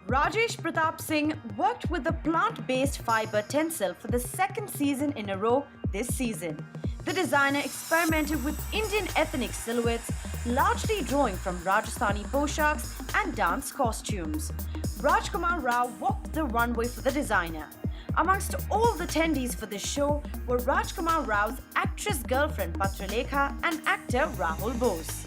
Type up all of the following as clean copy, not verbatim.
Rajesh Pratap Singh worked with the plant-based fiber tencel for the second season in a row this season. The designer experimented with Indian ethnic silhouettes, largely drawing from Rajasthani poshaks and dance costumes. Rajkumar Rao walked the runway for the designer. Amongst all the attendees for this show were Rajkumar Rao's actress girlfriend Patralekha and actor Rahul Bose.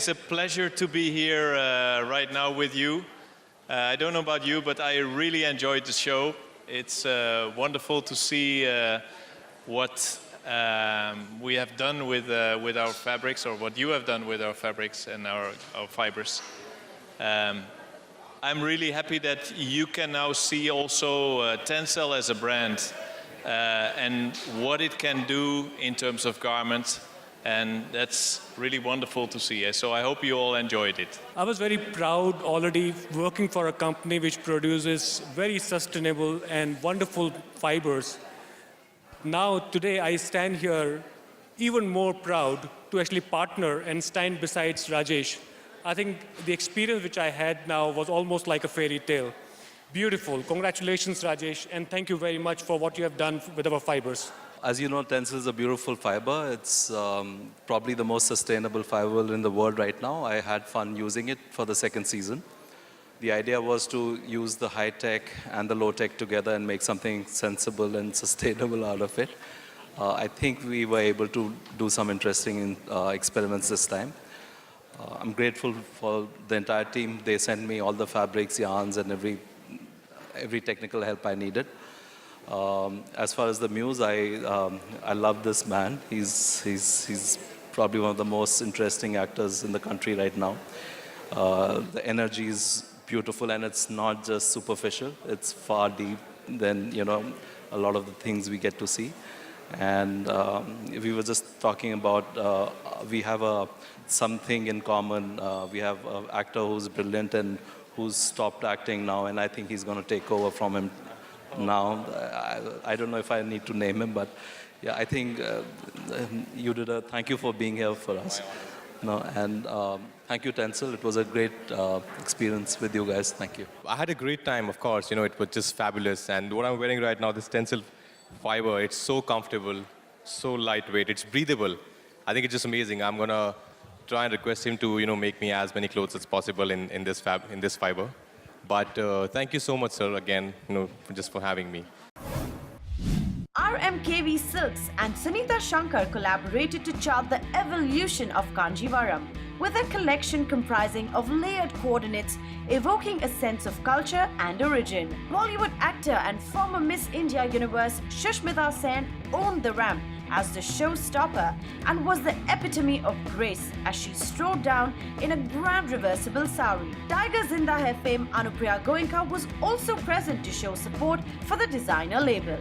It's a pleasure to be here right now with you. I don't know about you, but I really enjoyed the show. It's wonderful to see what we have done with our fabrics, or what you have done with our fabrics and our fibers. I'm really happy that you can now see also Tencel as a brand and what it can do in terms of garments. And that's really wonderful to see. So I hope you all enjoyed it. I was very proud already working for a company which produces very sustainable and wonderful fibers. Now today I stand here even more proud to actually partner and stand beside Rajesh. I think the experience which I had now was almost like a fairy tale. Beautiful. Congratulations, Rajesh, and thank you very much for what you have done with our fibers. As you know, Tencel is a beautiful fiber. It's probably the most sustainable fiber in the world right now. I had fun using it for the second season. The idea was to use the high-tech and the low-tech together and make something sensible and sustainable out of it. I think we were able to do some interesting experiments this time. I'm grateful for the entire team. They sent me all the fabrics, yarns, and every technical help I needed. As far as the muse, I love this man. He's probably one of the most interesting actors in the country right now. The energy is beautiful, and it's not just superficial. It's far deep than a lot of the things we get to see. And we were just talking about we have something in common. We have an actor who's brilliant and who's stopped acting now, and I think he's going to take over from him now. I don't know if I need to name him, but yeah, I think you did thank you for being here for us. And thank you, Tencel. It was a great experience with you guys. Thank you. I had a great time, of course. It was just fabulous. And what I'm wearing right now, this Tencel fiber, it's so comfortable, so lightweight, it's breathable. I think it's just amazing. I'm gonna try and request him to, make me as many clothes as possible in this fiber. But thank you so much, sir, again, just for having me. RMKV Silks and Sunita Shankar collaborated to chart the evolution of Kanjivaram with a collection comprising of layered coordinates evoking a sense of culture and origin. Bollywood actor and former Miss India Universe Shushmita Sen owned the ramp as the showstopper and was the epitome of grace as she strode down in a grand reversible sari. Tiger Zinda Hai fame Anupriya Goenka was also present to show support for the designer label.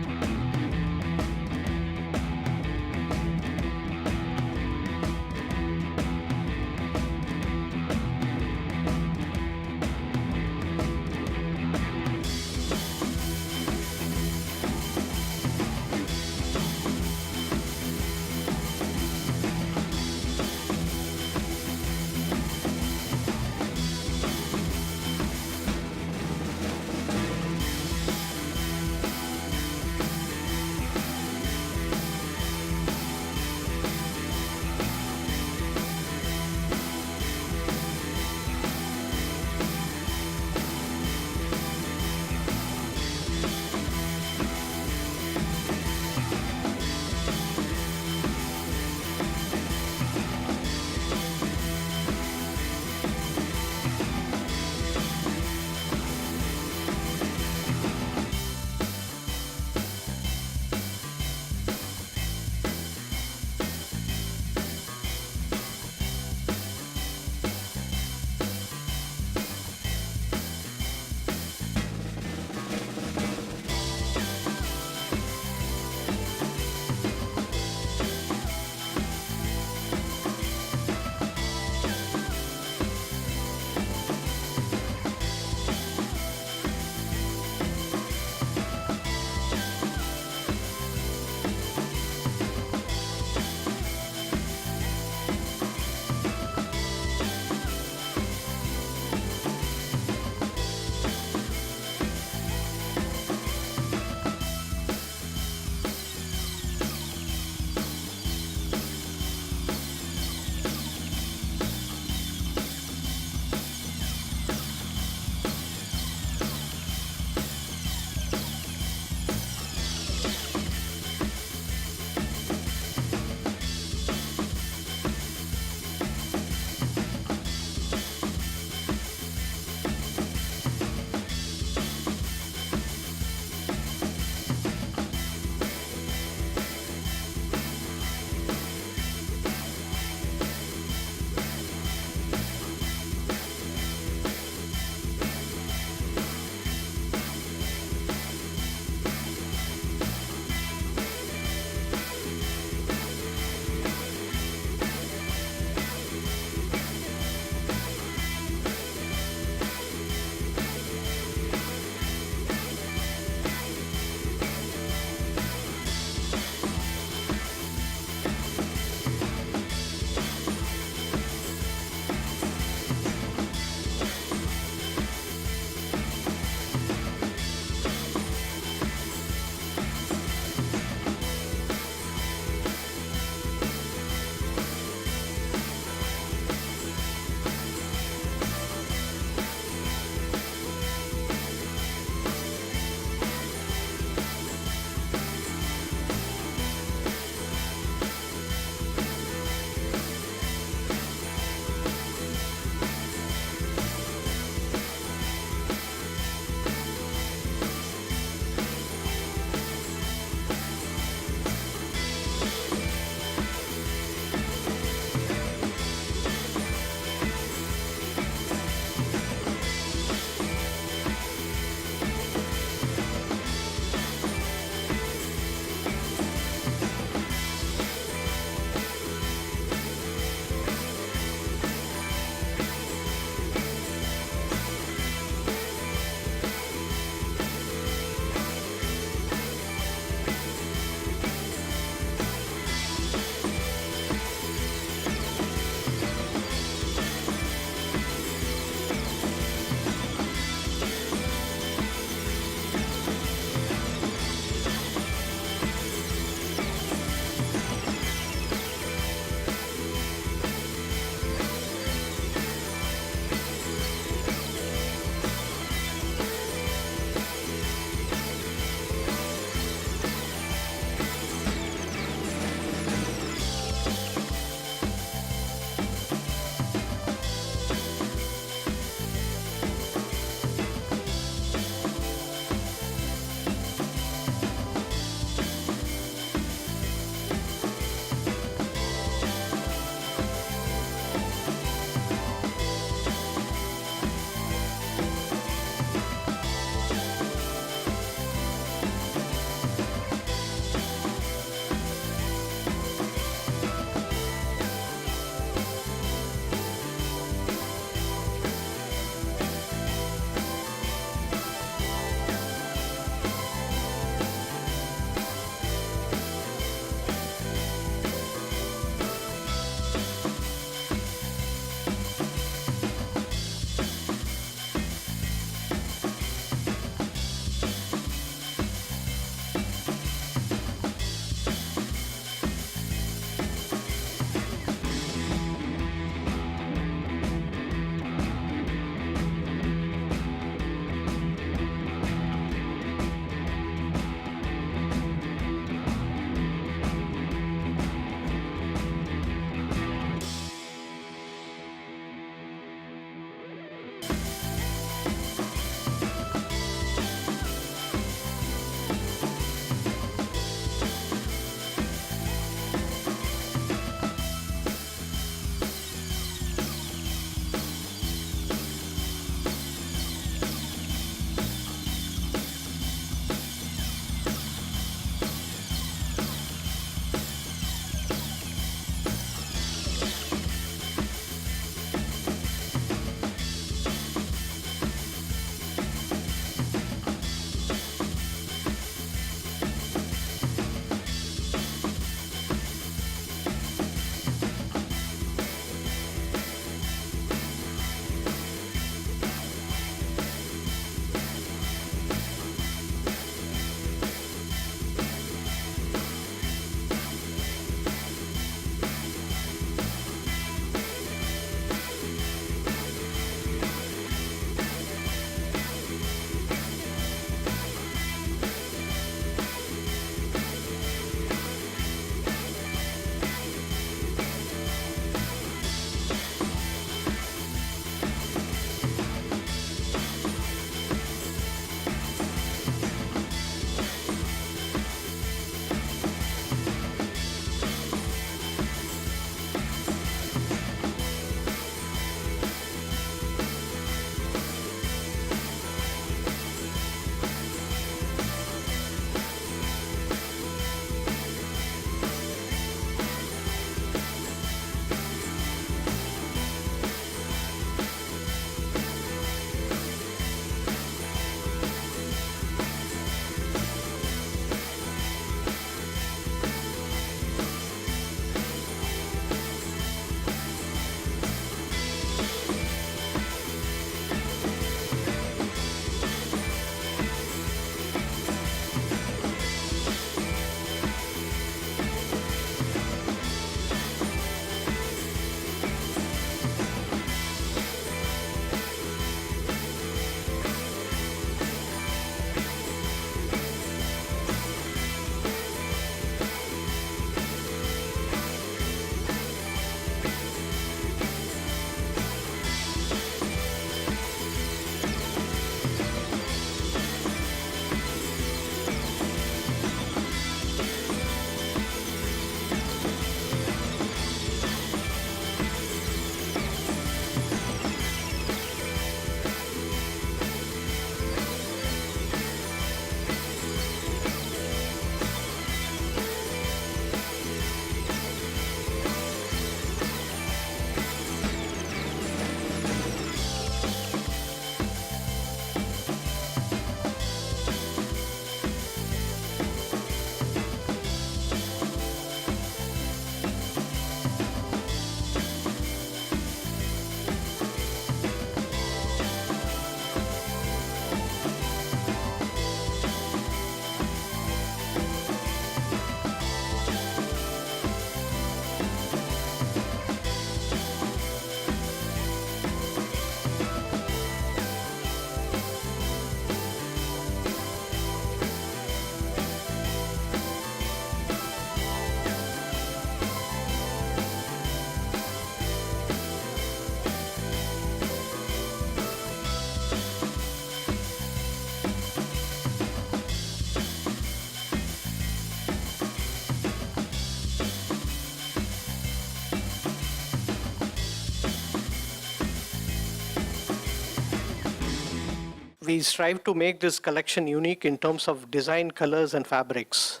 we strive to make this collection unique in terms of design, colors, and fabrics.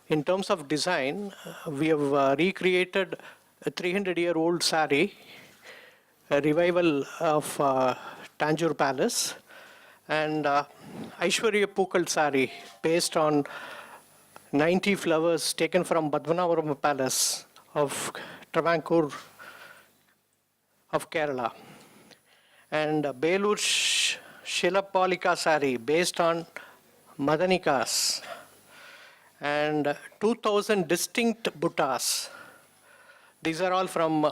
In terms of design, we have recreated a 300-year-old sari, a revival of Tanjore Palace, and Aishwarya Pukal sari, based on 90 flowers taken from Padmanabhapuram Palace of Travancore of Kerala. And Belur Shilapalika sari, based on Madanikas. And 2,000 distinct buttas. These are all from,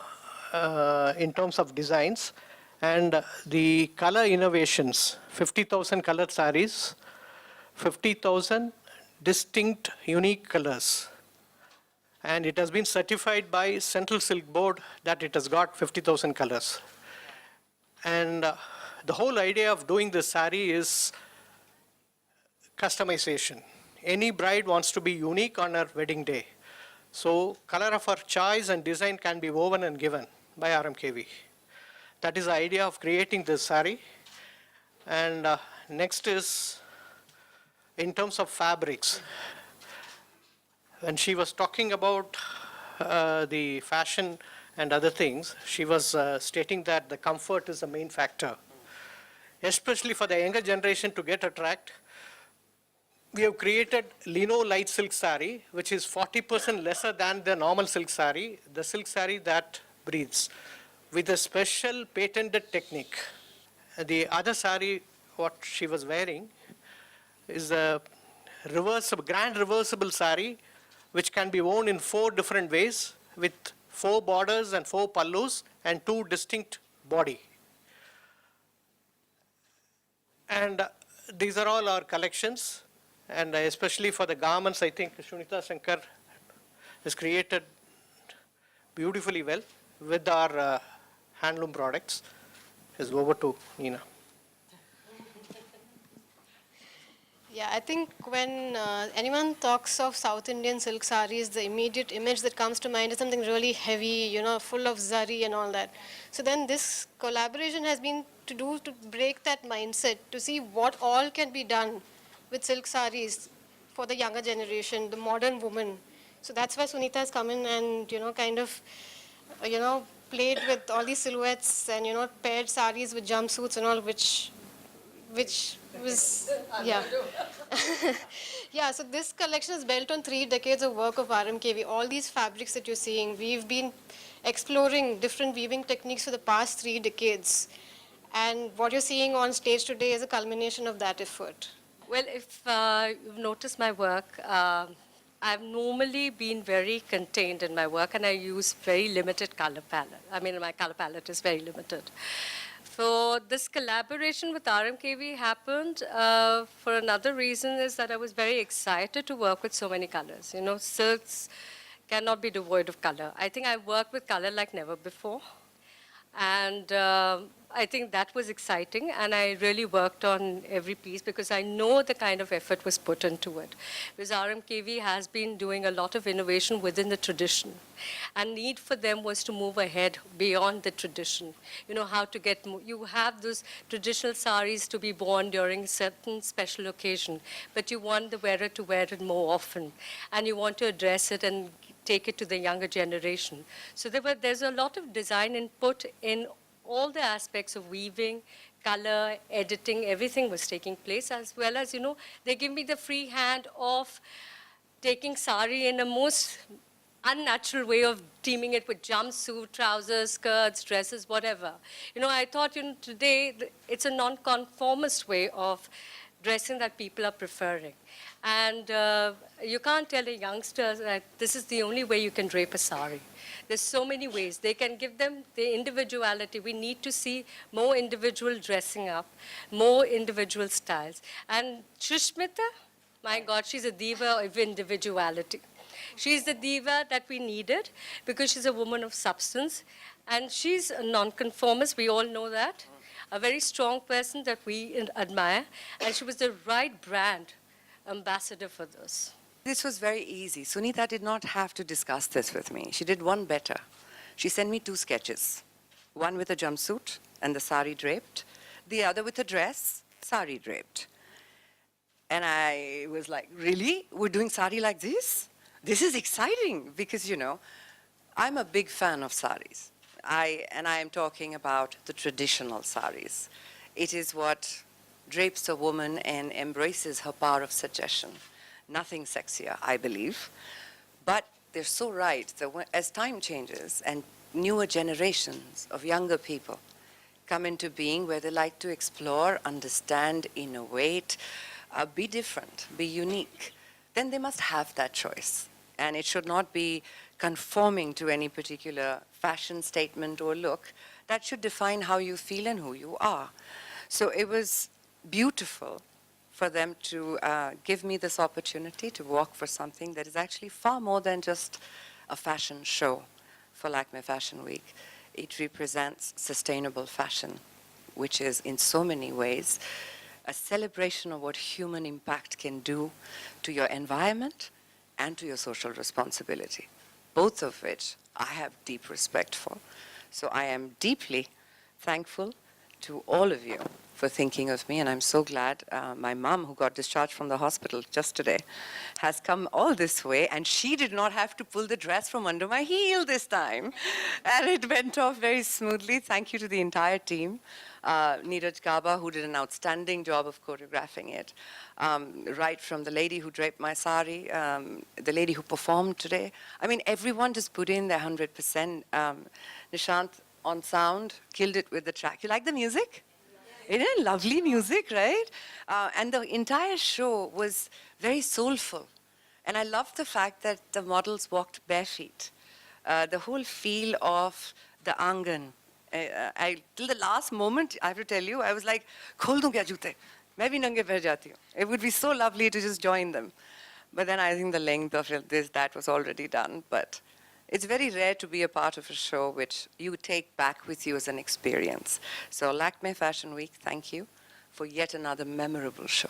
in terms of designs. And the color innovations, 50,000 colored saris, 50,000 distinct, unique colors. And it has been certified by Central Silk Board that it has got 50,000 colors. And the whole idea of doing this sari is customization. Any bride wants to be unique on her wedding day. So color of her choice and design can be woven and given by RMKV. That is the idea of creating this sari. And next is in terms of fabrics. When she was talking about the fashion and other things, she was stating that the comfort is the main factor. Especially for the younger generation to get attract, we have created lino light silk sari, which is 40% lesser than the normal silk sari, the silk sari that breathes, with a special patented technique. The other sari, what she was wearing, is a grand reversible sari, which can be worn in 4 different ways, with 4 borders and 4 pallus and 2 distinct body. And these are all our collections, and especially for the garments, I think Shunita Shankar has created beautifully well with our handloom products. Is over to Nina. Yeah, I think when anyone talks of South Indian silk saris, the immediate image that comes to mind is something really heavy, full of zari and all that. So then this collaboration has been to break that mindset, to see what all can be done with silk saris for the younger generation, the modern woman. So that's why Sunita has come in and, kind of, played with all these silhouettes and, paired saris with jumpsuits and all, which was, yeah. Yeah, so this collection is built on 3 decades of work of RMKV. All these fabrics that you're seeing, we've been exploring different weaving techniques for the past 3 decades. And what you're seeing on stage today is a culmination of that effort. Well, if you've noticed my work, I've normally been very contained in my work, and I use very limited color palette. I mean, my color palette is very limited. So this collaboration with RMKV happened for another reason, is that I was very excited to work with so many colors. Silks cannot be devoid of color. I think I worked with color like never before. And I think that was exciting, and I really worked on every piece because I know the kind of effort was put into it. Because RMKV has been doing a lot of innovation within the tradition, and need for them was to move ahead beyond the tradition. How to get, you have those traditional saris to be worn during certain special occasion, but you want the wearer to wear it more often, and you want to address it and take it to the younger generation. So there's a lot of design input in all the aspects of weaving, color, editing, everything was taking place, as well as, they give me the free hand of taking sari in a most unnatural way of teaming it with jumpsuit, trousers, skirts, dresses, whatever. I thought, today it's a non-conformist way of dressing that people are preferring. And you can't tell a youngster that this is the only way you can drape a sari. There's so many ways. They can give them the individuality. We need to see more individual dressing up, more individual styles. And Shushmita, my God, she's a diva of individuality. She's the diva that we needed because she's a woman of substance. And she's a nonconformist, we all know that. A very strong person that we admire. And she was the right brand ambassador for this. This was very easy. Sunita did not have to discuss this with me. She did one better. She sent me 2 sketches. One with a jumpsuit and the sari draped. The other with a dress, sari draped. And I was like, really? We're doing sari like this? This is exciting because, I'm a big fan of saris. I am talking about the traditional saris. It is what drapes a woman and embraces her power of suggestion. Nothing sexier, I believe. But they're so right that as time changes and newer generations of younger people come into being where they like to explore, understand, innovate, be different, be unique, then they must have that choice. And it should not be conforming to any particular fashion statement or look. That should define how you feel and who you are. So it was beautiful for them to give me this opportunity to work for something that is actually far more than just a fashion show for Lakme Fashion Week. It represents sustainable fashion which is in so many ways a celebration of what human impact can do to your environment and to your social responsibility, both of which I have deep respect for. So I am deeply thankful to all of you for thinking of me, and I'm so glad my mom, who got discharged from the hospital just today, has come all this way, and she did not have to pull the dress from under my heel this time, and it went off very smoothly. Thank you to the entire team. Neeraj Gaba, who did an outstanding job of choreographing it, right from the lady who draped my sari, the lady who performed today. I mean, everyone just put in their 100%. Nishant, on sound, killed it with the track. You like the music? Isn't it lovely music, right? And the entire show was very soulful. And I loved the fact that the models walked bare feet. The whole feel of the Angan. Till the last moment, I have to tell you, I was like, khol dun kya joote? Main bhi nange pair jati hu. It would be so lovely to just join them. But then I think the length of that was already done. But it's very rare to be a part of a show which you take back with you as an experience. So Lakme Fashion Week, thank you for yet another memorable show.